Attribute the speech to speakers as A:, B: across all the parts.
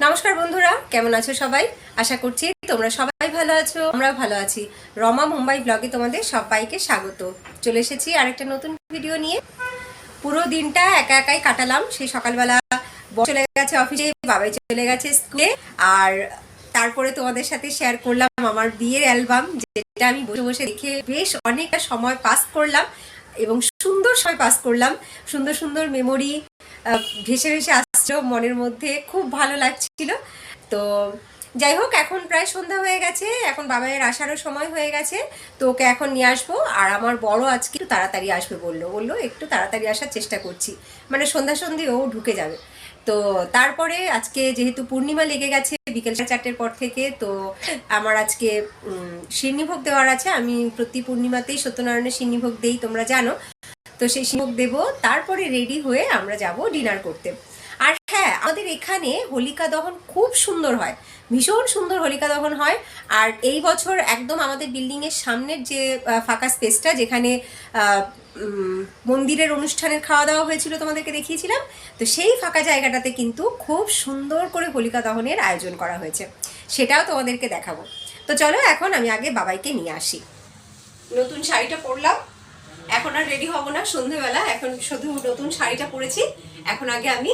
A: নমস্কার বন্ধুরা, কেমন আছো সবাই? আশা করছি তোমরা সবাই ভালো আছো, আমরা ভালো আছি। রমা মুম্বাই ব্লগে তোমাদের সবাইকে স্বাগত। চলে এসেছি আরেকটা নতুন ভিডিও নিয়ে। পুরো দিনটা একা একাই কাটালাম। সেই সকালবেলা চলে গেছে অফিসে, বাবাই চলে গেছে স্কুলে, আর তারপরে তোমাদের সাথে শেয়ার করলাম আমার বিয়ের অ্যালবাম, যেটা আমি বসে বসে দেখে বেশ অনেকটা সময় পাস করলাম এবং সুন্দর সময় পাস করলাম। সুন্দর সুন্দর মেমোরি ভেসে ভেসে আসছে মনের মধ্যে, খুব ভালো লাগছিল। তো যাই হোক, এখন প্রায় সন্ধ্যা হয়ে গেছে, এখন বাবাইয়ের আসারও সময় হয়ে গেছে। তো ওকে এখন নিয়ে আসবো। আর আমার বড় আজকে একটু তাড়াতাড়ি আসবে বললো একটু তাড়াতাড়ি আসার চেষ্টা করছি, মানে সন্ধ্যা সন্ধি ও ঢুকে যাবে। তো তারপরে আজকে যেহেতু পূর্ণিমা লেগে গেছে বিকেল 4টার পর থেকে, তো আমার আজকে সিন্নিভোগ দেওয়ার আছে। আমি প্রতি পূর্ণিমাতেই সত্যনারায়ণের সিন্নিভোগ দেই, তোমরা জানো। তো সেই সিন্নিভোগ দেবো, তারপরে রেডি হয়ে আমরা যাব ডিনার করতে। আর হ্যাঁ, আমাদের এখানে হোলিকা দহন খুব সুন্দর হয়, ভীষণ সুন্দর হোলিকা দহন হয়। আর এই বছর একদম আমাদের বিল্ডিংয়ের সামনের যে ফাঁকা স্পেসটা, যেখানে মন্দিরের অনুষ্ঠানের খাওয়া দাওয়া হয়েছিল তোমাদেরকে দেখিয়েছিলাম, তো সেই ফাঁকা জায়গাটাতে কিন্তু খুব সুন্দর করে হোলিকা দহনের আয়োজন করা হয়েছে, সেটাও তোমাদেরকে দেখাবো। তো চলো, এখন আমি আগে বাবাইকে নিয়ে আসি। নতুন শাড়িটা পরলাম, এখন আর রেডি হব না সন্ধেবেলা, এখন শুধু নতুন শাড়িটা পরেছি। এখন আগে আমি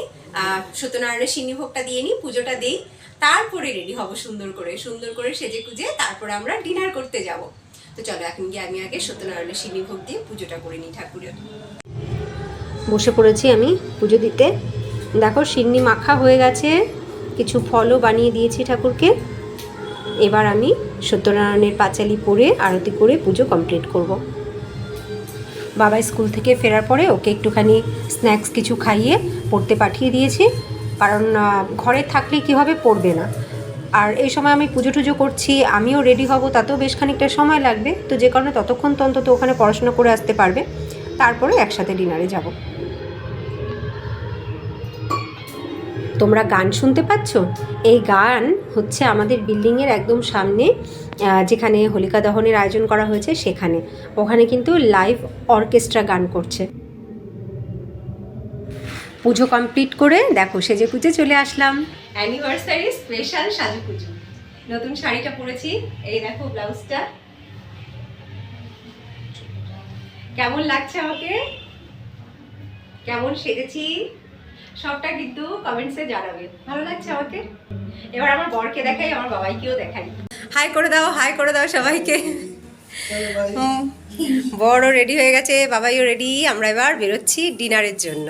A: সত্যনারায়ণের সিন্নিভোগটা দিয়ে নিই, পুজোটা দিই, তারপরে রেডি হব সুন্দর করে সেজে গুজে, তারপরে আমরা ডিনার করতে যাব। তো চলো, এখন গিয়ে আমি আগে সত্যনারায়ণের সিন্নিভোগ দিয়ে পুজোটা করে নিই ঠাকুরের। বসে পড়েছি আমি পুজো দিতে। দেখো, সিন্নি মাখা হয়ে গেছে, কিছু ফলও বানিয়ে দিয়েছি ঠাকুরকে। এবার আমি সত্যনারায়ণের পাঁচালি পরে আরতি করে পুজো কমপ্লিট করব। বাবা স্কুল থেকে ফেরার পরে ওকে একটুখানি স্ন্যাক্স কিছু খাইয়ে পড়তে পাঠিয়ে দিয়েছি, কারণ ঘরে থাকলে কীভাবে পড়বে না। আর এই সময় আমি পুজো টুজো করছি, আমিও রেডি হব, তাতেও বেশ খানিকটা সময় লাগবে। তো যে কারণে ততক্ষণ তো অন্তত ওখানে পড়াশোনা করে আসতে পারবে, তারপরে একসাথে ডিনারে যাব। তোমরা গান শুনতে পাচ্ছ? এই গান হচ্ছে আমাদের বিল্ডিংয়ের একদম সামনে, যেখানে হোলিকা দহনের আয়োজন করা হয়েছে সেখানে, ওখানে কিন্তু লাইভ অর্কেস্ট্রা গান করছে। পুজো কমপ্লিট করে দেখো সেজে পুজো চলে আসলাম। অ্যানিভার্সারি স্পেশাল সাজু পুজো, নতুন শাড়িটা পরেছি, এই দেখো ব্লাউজটা। কেমন লাগছে আমাকে, কেমন সেজেছি সবটা কিন্তু কমেন্টসে জানাবে। ভালো লাগছে আমাকে? এবার আমার বরকে দেখাই, আমার বাবাইকেও দেখাই। হাই করে দাও, হাই করে দাও সবাইকে। বড়ও রেডি হয়ে গেছে, বাবাইও রেডি। আমরা এবার বেরোচ্ছি ডিনারের জন্য।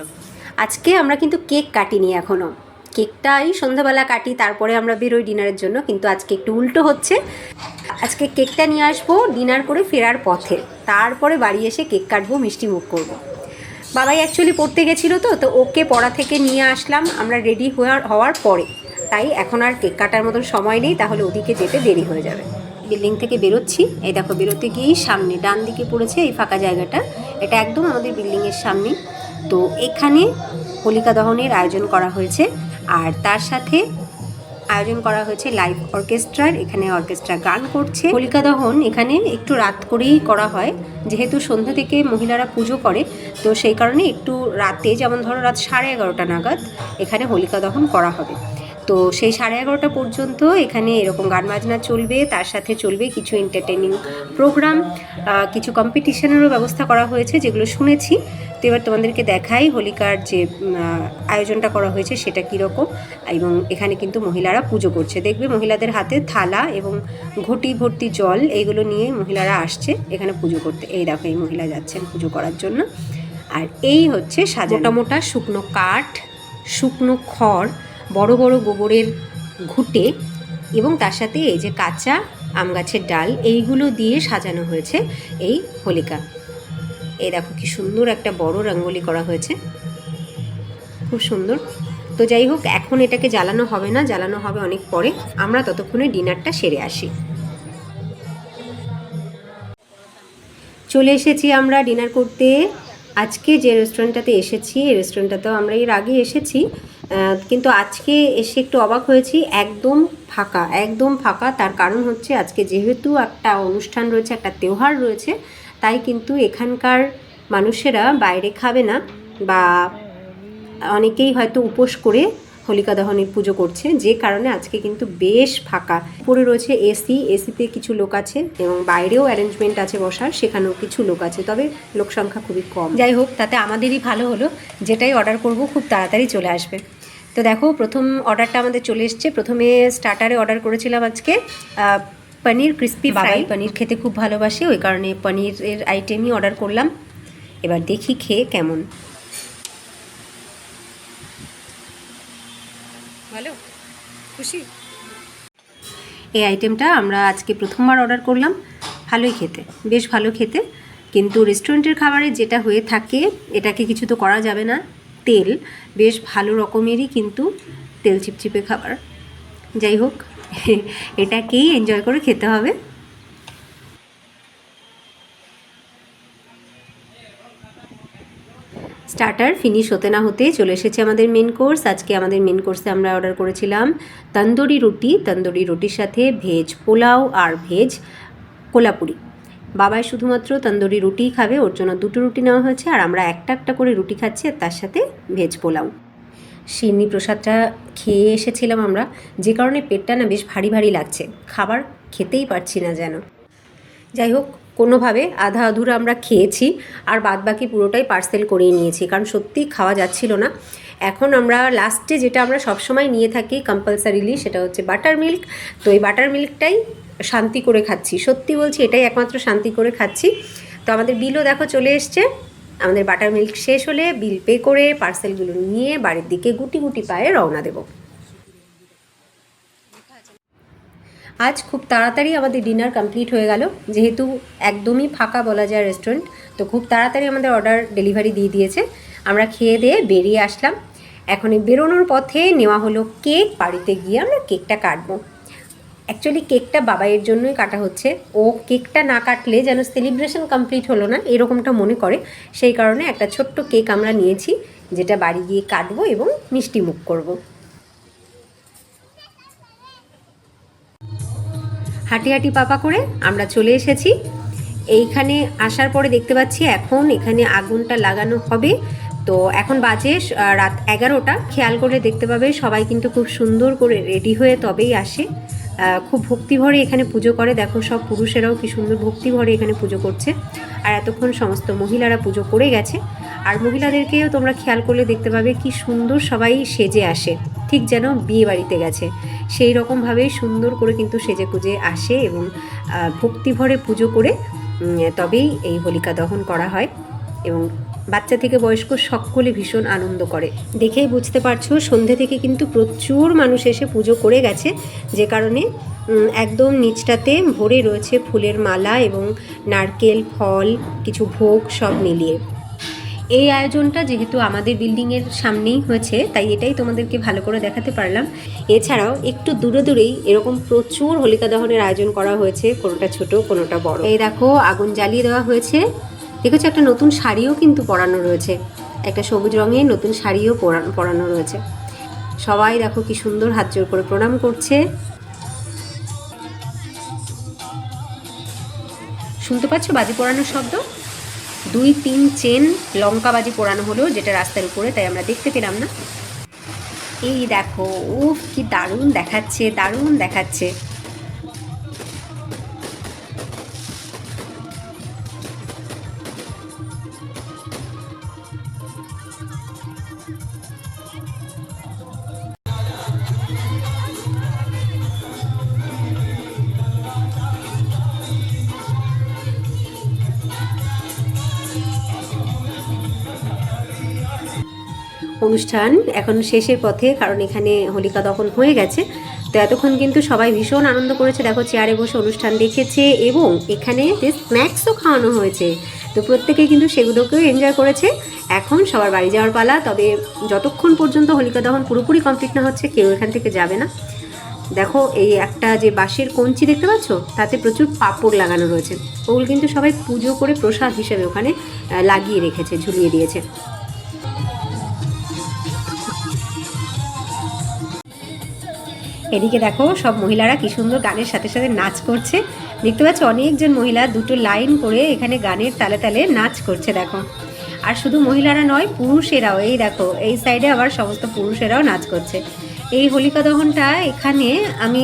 A: আজকে আমরা কিন্তু কেক কাটিনি এখনও, কেকটাই সন্ধ্যাবেলা কাটি, তারপরে আমরা বেরোই ডিনারের জন্য। কিন্তু আজকে একটু উল্টো হচ্ছে, আজকে কেকটা নিয়ে আসবো ডিনার করে ফেরার পথে, তারপরে বাড়ি এসে কেক কাটবো, মিষ্টি মুখ করবো। বাবাই অ্যাকচুয়ালি পড়তে গেছিলো, তো ওকে পড়া থেকে নিয়ে আসলাম আমরা রেডি হওয়ার পরে, তাই এখন আর কেক কাটার মতন সময় নেই, তাহলে ওদিকে যেতে দেরি হয়ে যাবে। বিল্ডিং থেকে বেরোচ্ছি, এই দেখো বেরোতে গিয়েই সামনে ডান দিকে পড়েছে এই ফাঁকা জায়গাটা, এটা একদম আমাদের বিল্ডিংয়ের সামনে। তো এখানে হোলিকা দহনের আয়োজন করা হয়েছে, আর তার সাথে আয়োজন করা হয়েছে লাইভ অর্কেস্ট্রার। এখানে অর্কেস্ট্রা গান করছে। হোলিকা দহন এখানে একটু রাত করেই করা হয়, যেহেতু সন্ধ্যা থেকে মহিলারা পুজো করে, তো সেই কারণে একটু রাতে, যেমন ধরো রাত 11:30 নাগাদ এখানে হোলিকা দহন করা হবে। তো সেই 11:30 পর্যন্ত এখানে এরকম গান বাজনা চলবে, তার সাথে চলবে কিছু এন্টারটেনিং প্রোগ্রাম, কিছু কম্পিটিশনেরও ব্যবস্থা করা হয়েছে, যেগুলো শুনেছি। তো এবার তোমাদেরকে দেখাই হোলিকার যে আয়োজনটা করা হয়েছে সেটা কীরকম। এবং এখানে কিন্তু মহিলারা পুজো করছে, দেখবে মহিলাদের হাতে থালা এবং ঘটি ভর্তি জল, এইগুলো নিয়ে মহিলারা আসছে এখানে পুজো করতে। এই দেখো এই মহিলা যাচ্ছেন পুজো করার জন্য। আর এই হচ্ছে মোটা মোটা শুকনো কাঠ, শুকনো খড়, বড় বড় গোবরের ঘুঁটে, এবং তার সাথে এই যে কাঁচা আম গাছের ডাল, এইগুলো দিয়ে সাজানো হয়েছে এই হোলিকা। এই দেখো কি সুন্দর একটা বড় রঙ্গোলি করা হয়েছে, খুব সুন্দর। তো যাই হোক, এখন এটাকে জ্বালানো হবে না, জ্বালানো হবে অনেক পরে। আমরা ততক্ষণে ডিনারটা সেরে আসি। চলে এসেছি আমরা ডিনার করতে। আজকে যে রেস্টুরেন্টটাতে এসেছি, এই রেস্টুরেন্টটাতেও আমরা এর আগে এসেছি, কিন্তু আজকে এসে একটু অবাক হয়েছি, একদম ফাঁকা, একদম ফাঁকা। তার কারণ হচ্ছে আজকে যেহেতু একটা অনুষ্ঠান রয়েছে, একটা তেওহার রয়েছে, তাই কিন্তু এখানকার মানুষেরা বাইরে খাবে না, বা অনেকেই হয়তো উপোস করে হোলিকা দহনের পুজো করছে, যে কারণে আজকে কিন্তু বেশ ফাঁকা। পড়ে রয়েছে এসিতে কিছু লোক আছে এবং বাইরেও অ্যারেঞ্জমেন্ট আছে বসার, সেখানেও কিছু লোক আছে, তবে লোক সংখ্যা খুবই কম। যাই হোক, তাতে আমাদেরই ভালো হলো, যেটাই অর্ডার করব খুব তাড়াতাড়ি চলে আসবে। তো দেখো, প্রথম অর্ডারটা আমাদের চলে এসছে। প্রথমে স্টার্টারে অর্ডার করেছিলাম আজকে পনির ক্রিস্পি ফ্রাই। পনির খেতে খুব ভালোবাসে, ওই কারণে পনিরের আইটেমই অর্ডার করলাম। এবার দেখি খেয়ে কেমন। ভালো, খুশি। এই আইটেমটা আমরা আজকে প্রথমবার অর্ডার করলাম। ভালোই খেতে, বেশ ভালো খেতে, কিন্তু রেস্টুরেন্টের খাবারে যেটা হয়ে থাকে এটাকে কিছু তো করা যাবে না। তেল বেশ ভালো রকমেরই, কিন্তু তেল চিপচিপে খাবার। যাই হোক, এটাকেই এনজয় করে খেতে হবে। স্টার্টার ফিনিশ হতে না হতে চলে এসেছে আমাদের মেন কোর্স। আজকে আমাদের মেন কোর্সে আমরা অর্ডার করেছিলাম তন্দুরি রুটি। তন্দুরি রুটির সাথে ভেজ পোলাও আর ভেজ কোলাপুরি। বাবাই শুধুমাত্র তন্দুরি রুটিই খাবে, ওর জন্য 2টো রুটি নেওয়া হয়েছে, আর আমরা একটা একটা করে রুটি খাচ্ছি, আর তার সাথে ভেজ পোলাও। সিন্নি প্রসাদটা খেয়ে এসেছিলাম আমরা, যে কারণে পেটটা না বেশ ভারী ভারী লাগছে, খাবার খেতেই পারছি না যেন। যাই হোক, কোনোভাবে আধা আধুরা আমরা খেয়েছি, আর বাদবাকি পুরোটাই পার্সেল করিয়ে নিয়েছি, কারণ সত্যিই খাওয়া যাচ্ছিল না। এখন আমরা লাস্টে যেটা আমরা সবসময় নিয়ে থাকি কম্পালসারিলি, সেটা হচ্ছে বাটার মিল্ক। তো এই বাটার মিল্কটাই শান্তি করে খাচ্ছি, সত্যি বলছি, এটাই একমাত্র শান্তি করে খাচ্ছি। তো আমাদের বিলও দেখো চলে এসছে। আমাদের বাটার মিল্ক শেষ হলে বিল পে করে পার্সেলগুলো নিয়ে বাড়ির দিকে গুটি গুটি পায়ে রওনা দেব। আজ খুব তাড়াতাড়ি আমাদের ডিনার কমপ্লিট হয়ে গেল, যেহেতু একদমই ফাঁকা বলা যায় রেস্টুরেন্ট, তো খুব তাড়াতাড়ি আমাদের অর্ডার ডেলিভারি দিয়ে দিয়েছে। আমরা খেয়ে দিয়ে বেরিয়ে আসলাম। এখন এই বেরোনোর পথে নেওয়া হলো কেক। বাড়িতে গিয়ে আমরা কেকটা কাটবো। অ্যাকচুয়ালি কেকটা বাবাইয়ের জন্যই কাটা হচ্ছে। ও কেকটা না কাটলে যেন সেলিব্রেশন কমপ্লিট হলো না, এরকমটা মনে করে। সেই কারণে একটা ছোট্ট কেক আমরা নিয়েছি, যেটা বাড়ি গিয়ে কাটবো এবং মিষ্টি মুখ করবো। হাঁটি হাঁটি পাপা করে আমরা চলে এসেছি। এইখানে আসার পরে দেখতে পাচ্ছি এখন এখানে আগুনটা লাগানো হবে। তো এখন বাজে রাত 11টা। খেয়াল করে দেখতে পাবে সবাই কিন্তু খুব সুন্দর করে রেডি হয়ে তবেই আসে। খুব ভক্তিভরে এখানে পুজো করে। দেখো, সব পুরুষেরাও কি সুন্দর ভক্তিভরে এখানে পুজো করছে। আর এতক্ষণ সমস্ত মহিলারা পুজো করে গেছে। আর মহিলাদেরকেও তোমরা খেয়াল করলে দেখতে পাবে কি সুন্দর সবাই সেজে আসে, ঠিক যেন বিয়ে বাড়িতে গেছে। সেই রকমভাবেই সুন্দর করে কিন্তু সেজে গুজে আসে এবং ভক্তিভরে পুজো করে তবেই এই হোলিকা দহন করা হয়। এবং বাচ্চা থেকে বয়স্ক সকলে ভীষণ আনন্দ করে। দেখেই বুঝতে পারছো, সন্ধ্যে থেকে কিন্তু প্রচুর মানুষ এসে পুজো করে গেছে, যে কারণে একদম নিচটাতে ভরে রয়েছে ফুলের মালা এবং নারকেল, ফল, কিছু ভোগ সব মিলিয়ে। এই আয়োজনটা যেহেতু আমাদের বিল্ডিংয়ের সামনেই হয়েছে, তাই এটাই তোমাদেরকে ভালো করে দেখাতে পারলাম। এছাড়াও একটু দূরে দূরেই এরকম প্রচুর হোলিকা দহনের আয়োজন করা হয়েছে, কোনোটা ছোট কোনোটা বড়। এই দেখো, আগুন জ্বালিয়ে দেওয়া হয়েছে। দেখেছো, একটা নতুন শাড়িও কিন্তু পরানো রয়েছে, একটা সবুজ রঙের নতুন শাড়িও পরানো রয়েছে। সবাই দেখো কি সুন্দর হাত জোর করে প্রণাম করছে। শুনতে পাচ্ছ বাজি পোড়ানোর শব্দ? 2-3 চেন লঙ্কা বাজি পোড়ানো হলো, যেটা রাস্তার উপরে, তাই আমরা দেখতে পেলাম না। এই দেখো, উফ কি দারুণ দেখাচ্ছে, দারুণ দেখাচ্ছে। অনুষ্ঠান এখন শেষের পথে, কারণ এখানে হোলিকা দহন হয়ে গেছে। তো এতক্ষণ কিন্তু সবাই ভীষণ আনন্দ করেছে। দেখো, চেয়ারে বসে অনুষ্ঠান দেখেছে এবং এখানে স্ন্যাক্সও খাওয়ানো হয়েছে। তো প্রত্যেকে কিন্তু সেগুলোকেও এনজয় করেছে। এখন সবার বাড়ি যাওয়ার পালা। তবে যতক্ষণ পর্যন্ত হোলিকা দহন পুরোপুরি কমপ্লিট না হচ্ছে, কেউ এখান থেকে যাবে না। দেখো, এই একটা যে বাঁশের কঞ্চি দেখতে পাচ্ছ, তাতে প্রচুর পাঁপড় লাগানো রয়েছে। ওগুলো কিন্তু সবাই পুজো করে প্রসাদ হিসেবে ওখানে লাগিয়ে রেখেছে, ঝুলিয়ে দিয়েছে। এদিকে দেখো, সব মহিলারা কি সুন্দর গানের সাথে সাথে নাচ করছে। দেখতে পাচ্ছ, অনেকজন মহিলা 2টো লাইন করে এখানে গানের তালে তালে নাচ করছে। দেখো, আর শুধু মহিলারা নয়, পুরুষেরাও, এই দেখো এই সাইডে আবার সমস্ত পুরুষেরাও নাচ করছে। এই হোলিকা দহনটা এখানে আমি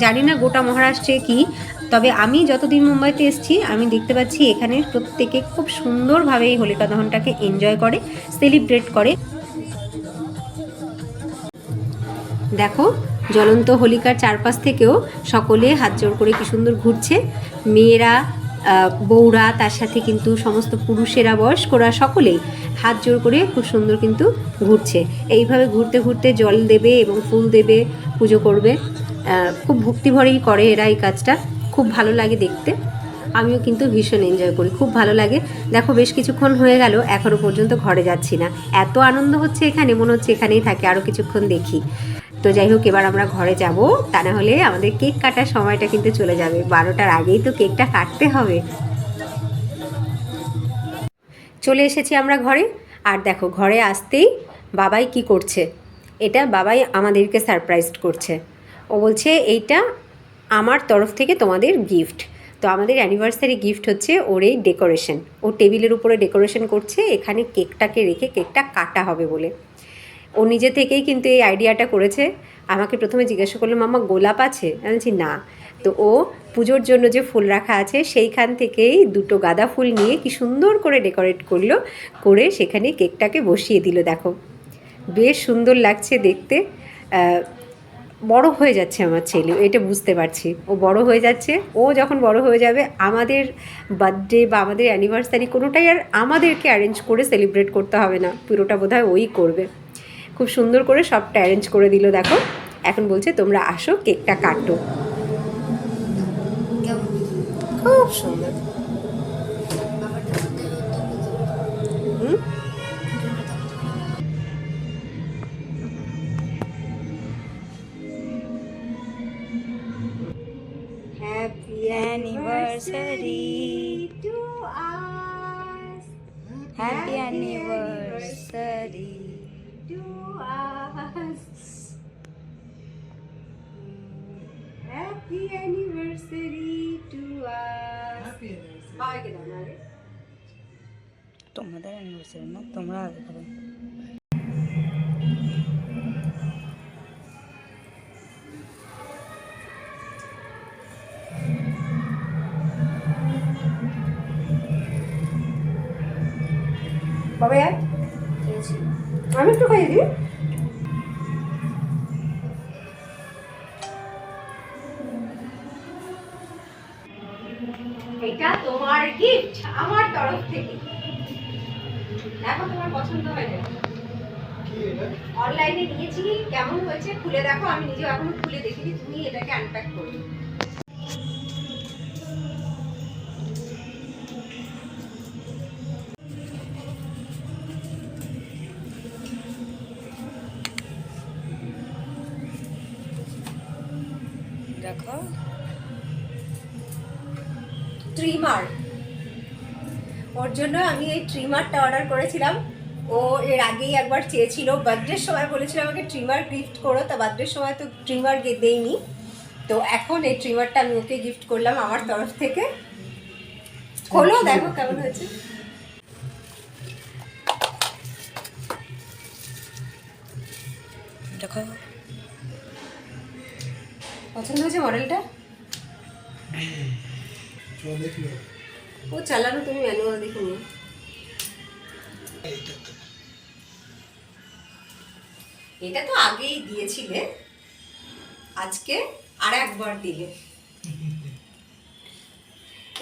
A: জানি না গোটা মহারাষ্ট্রে কি, তবে আমি যতদিন মুম্বাইতে এসেছি আমি দেখতে পাচ্ছি এখানে প্রত্যেকে খুব সুন্দরভাবে এই হোলিকা দহনটাকে এনজয় করে, সেলিব্রেট করে। দেখো জ্বলন্ত হোলিকার চারপাশ থেকেও সকলে হাত জোড় করে কি সুন্দর ঘুরছে, মেয়েরা, বউরা, তার সাথে কিন্তু সমস্ত পুরুষেরা, বয়স্করা সকলেই হাত জোড় করে খুব সুন্দর কিন্তু ঘুরছে। এইভাবে ঘুরতে ঘুরতে জল দেবে এবং ফুল দেবে, পুজো করবে। খুব ভক্তিভরেই করে এরা এই কাজটা, খুব ভালো লাগে দেখতে। আমিও কিন্তু ভীষণ এনজয় করি, খুব ভালো লাগে। দেখো বেশ কিছুক্ষণ হয়ে গেল, এখনও পর্যন্ত ঘরে যাচ্ছি না, এত আনন্দ হচ্ছে এখানে, মনে হচ্ছে এখানেই থাকি, আরও কিছুক্ষণ দেখি। তো যাই হোক, এবার আমরা ঘরে যাব, তা না হলে আমাদের কেক কাটার সময়টা কিন্তু চলে যাবে, 12টার আগেই তো কেকটা কাটতে হবে। চলে এসেছি আমরা ঘরে। আর দেখো ঘরে আসতেই বাবাই কি করছে, এটা বাবাই আমাদেরকে সারপ্রাইজ করছে। ও বলছে এইটা আমার তরফ থেকে তোমাদের গিফট। তো আমাদের অ্যানিভার্সারি গিফট হচ্ছে ওর এই ডেকোরেশন। ও টেবিলের উপরে ডেকোরেশন করছে, এখানে কেকটাকে রেখে কেকটা কাটা হবে বলে। ও নিজে থেকেই কিন্তু এই আইডিয়াটা করেছে। আমাকে প্রথমে জিজ্ঞাসা করলো, মাম্মা গোলাপ আছে? আমি বলছি না। তো ও পুজোর জন্য যে ফুল রাখা আছে সেইখান থেকেই দুটো গাঁদা ফুল নিয়ে কি সুন্দর করে ডেকোরেট করলো, করে সেখানে কেকটাকে বসিয়ে দিল। দেখো বেশ সুন্দর লাগছে দেখতে। বড় হয়ে যাচ্ছে আমার ছেলে, এটা বুঝতে পারছি, ও বড় হয়ে যাচ্ছে। ও যখন বড় হয়ে যাবে, আমাদের বার্থডে বা আমাদের অ্যানিভার্সারি কোনোটাই আর আমাদেরকে অ্যারেঞ্জ করে সেলিব্রেট করতে হবে না, পুরোটা বোধহয় ওই করবে। খুব সুন্দর করে সবটা অ্যারেঞ্জ করে দিল। দেখো এখন বলছে তোমরা আসো কেকটা কাটো। খুব সুন্দর। Happy anniversary to us.
B: Happy anniversary
A: to us. Happy anniversary to us. Happy anniversary.
B: তোমাদের অ্যানিভার্সারি না, তোমরা আগে করো।
A: বাবা আমি একটু খাইয়ে দিই। এটা তোমার গিফট আমার তরফ থেকে। দেখো তোমার পছন্দ হয় না? অনলাইনে নিয়েছি, কেমন হয়েছে খুলে দেখো। আমি নিজেও এখনো খুলে দেখিনি, তুমি এটাকে আনপ্যাক করবে।
B: দেখো
A: ট্রিমার, ওর জন্য আমি এই ট্রিমারটা অর্ডার করেছিলাম। ও এর আগেই একবার চেয়েছিল, বার্থডের সময় বলেছিল আমাকে ট্রিমার গিফট করো, তা বার্থডের সময় তো ট্রিমার দেইনি। তো এখন এই ট্রিমারটা আমি ওকে গিফট করলাম আমার তরফ থেকে। খোলো দেখো কেমন হয়েছে।
B: দেখো
A: পছন্দ হয়েছে মডেলটা? ও চালানো, তুমি ম্যানুয়াল দেখে নিও। এটা তো আগেই দিয়েছিলে, আজকে আর একবার দিলে।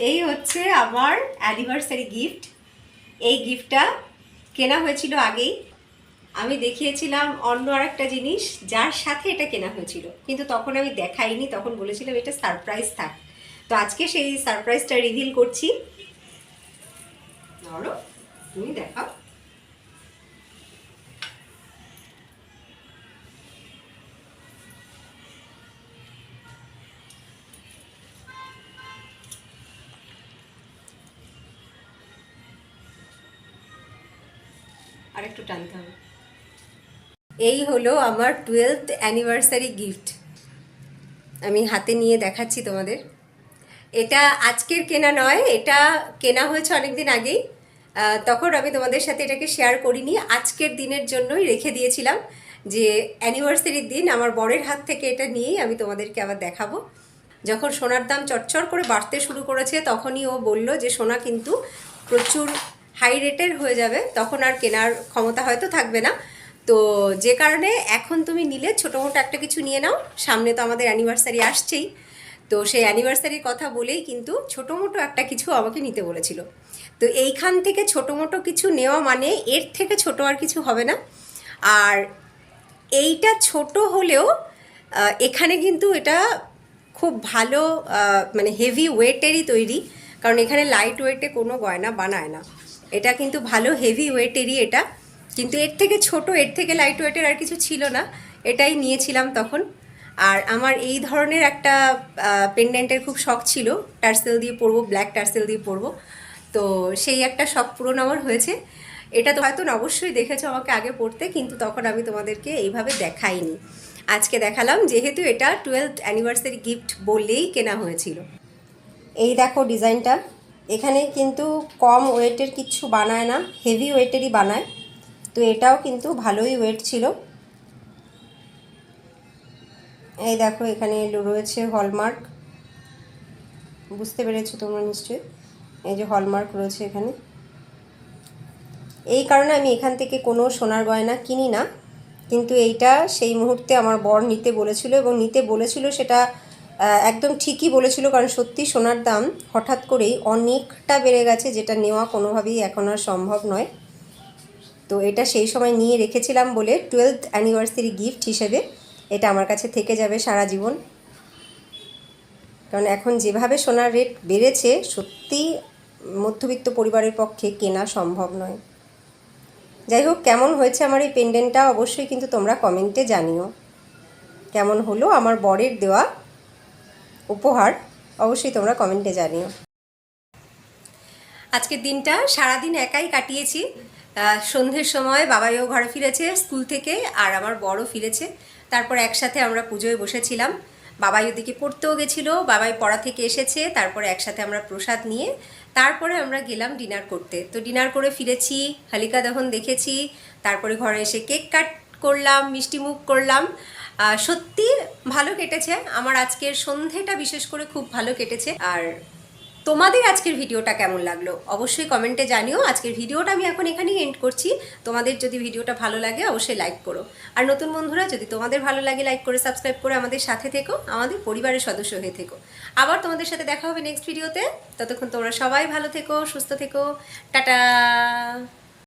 A: এই হচ্ছে আমার অ্যানিভার্সারি গিফট। এই গিফটটা কেনা হয়েছিল আগেই, আমি দেখিয়েছিলাম অন্য আরেকটা জিনিস যার সাথে এটা কেনা হয়েছিল, কিন্তু তখন আমি দেখাইনি, তখন বলেছিলাম এটা সারপ্রাইজ থাক। তো আজকে সেই সারপ্রাইজটা রিভিল করছি। ধরো তুমি দেখাও। আরেকটু টানতে হবে। এই হলো আমার 12th অ্যানিভার্সারি গিফট। আমি হাতে নিয়ে দেখাচ্ছি তোমাদের। এটা আজকের কেনা নয়, এটা কেনা হয়েছে অনেক দিন আগেই। তখন আমি তোমাদের সাথে এটাকে শেয়ার করিনি, আজকের দিনের জন্যই রেখে দিয়েছিলাম যে অ্যানিভার্সারির দিন আমার বরের হাত থেকে এটা নিয়েই আমি তোমাদেরকে আবার দেখাবো। যখন সোনার দাম চটচট করে বাড়তে শুরু করেছে তখনই ও বলল যে সোনা কিন্তু প্রচুর হাই রেটের হয়ে যাবে, তখন আর কেনার ক্ষমতা হয়তো থাকবে না। তো যে কারণে এখন তুমি নিলে ছোটো মোটো একটা কিছু নিয়ে নাও, সামনে তো আমাদের অ্যানিভার্সারি আসছেই। তো সেই অ্যানিভার্সারির কথা বলেই কিন্তু ছোটো মোটো একটা কিছু আমাকে নিতে বলেছিল। তো এইখান থেকে ছোটো মোটো কিছু নেওয়া মানে এর থেকে ছোট আর কিছু হবে না। আর এইটা ছোট হলেও এখানে কিন্তু এটা খুব ভালো মানে হেভি ওয়েটেরই তৈরি, কারণ এখানে লাইট ওয়েটে কোনো গয়না বানায় না। এটা কিন্তু ভালো হেভি ওয়েটেরই এটা, কিন্তু এর থেকে ছোট, এর থেকে লাইট ওয়েটের আর কিছু ছিল না, এটাই নিয়েছিলাম তখন। আর আমার এই ধরনের একটা পেন্ডেন্টের খুব শখ ছিল, টার্সেল দিয়ে পরবো, ব্ল্যাক টার্সেল দিয়ে পরবো। তো সেই একটা শখ পূরণ আমার হয়েছে। এটা তো হয়তো অবশ্যই দেখেছো আমাকে আগে পড়তে, কিন্তু তখন আমি তোমাদেরকে এইভাবে দেখাইনি, আজকে দেখালাম যেহেতু এটা 12th অ্যানিভার্সারি গিফট বললেই কেনা হয়েছিল। এই দেখো ডিজাইনটা, এখানে কিন্তু কম ওয়েটের কিচ্ছু বানায় না, হেভি ওয়েটেরই বানায়। তো এটাও কিন্তু ভালোই ওয়েট ছিল। এই দেখো এখানে রয়েছে হলমার্ক, বুঝতে পেরেছো তোমরা নিশ্চয়ই, এই যে হলমার্ক রয়েছে এখানে। এই কারণে আমি এখান থেকে কোনো সোনার গয়না কিনি না, কিন্তু এইটা সেই মুহূর্তে আমার বর নিতে বলেছিল, এবং নিতে বলেছিল সেটা একদম ঠিকই বলেছিল, কারণ সত্যি সোনার দাম হঠাৎ করেই অনেকটা বেড়ে গেছে, যেটা নেওয়া কোনোভাবেই এখন আর সম্ভব নয়। তো এটা সেই সময় নিয়ে রেখেছিলাম বলে 12th অ্যানিভার্সারি গিফট হিসেবে এটা আমার কাছে থেকে যাবে সারা জীবন। কারণ এখন যেভাবে সোনার রেট বেড়েছে, সত্যি মধ্যবিত্ত পরিবারের পক্ষে কেনা সম্ভব নয়। যাই হোক, কেমন হয়েছে আমার এই পেন্ডেন্টটা অবশ্যই কিন্তু তোমরা কমেন্টে জানিও। কেমন হলো আমার বরের দেওয়া উপহার অবশ্যই তোমরা কমেন্টে জানিও। আজকের দিনটা সারাদিন একাই কাটিয়েছি। সন্ধ্যের সময় বাবাইও ঘরে ফিরেছে স্কুল থেকে, আর আমার বড়ও ফিরেছে। তারপর একসাথে আমরা পুজোয় বসেছিলাম। বাবাই ওদিকে পড়তেও গেছিলো, বাবাই পড়া থেকে এসেছে, তারপরে একসাথে আমরা প্রসাদ নিয়ে তারপরে আমরা গেলাম ডিনার করতে। তো ডিনার করে ফিরেছি, হালিকা দহন দেখেছি, তারপরে ঘরে এসে কেক কাট করলাম, মিষ্টি মুখ করলাম। সত্যি ভালো কেটেছে আমার আজকের সন্ধেটা, বিশেষ করে খুব ভালো কেটেছে। আর তোমাদের আজকের ভিডিওটা কেমন লাগলো অবশ্যই কমেন্টে জানিও। আজকের ভিডিওটা আমি এখন এখানেই এন্ড করছি। তোমাদের যদি ভিডিওটা ভালো লাগে অবশ্যই লাইক করো, আর নতুন বন্ধুরা যদি তোমাদের ভালো লাগে লাইক করে সাবস্ক্রাইব করে আমাদের সাথে থেকো, আমাদের পরিবারের সদস্য হয়ে থেকো। আবার তোমাদের সাথে দেখা হবে নেক্সট ভিডিওতে। ততক্ষণ তোমরা সবাই ভালো থেকো, সুস্থ থেকো, টাটা।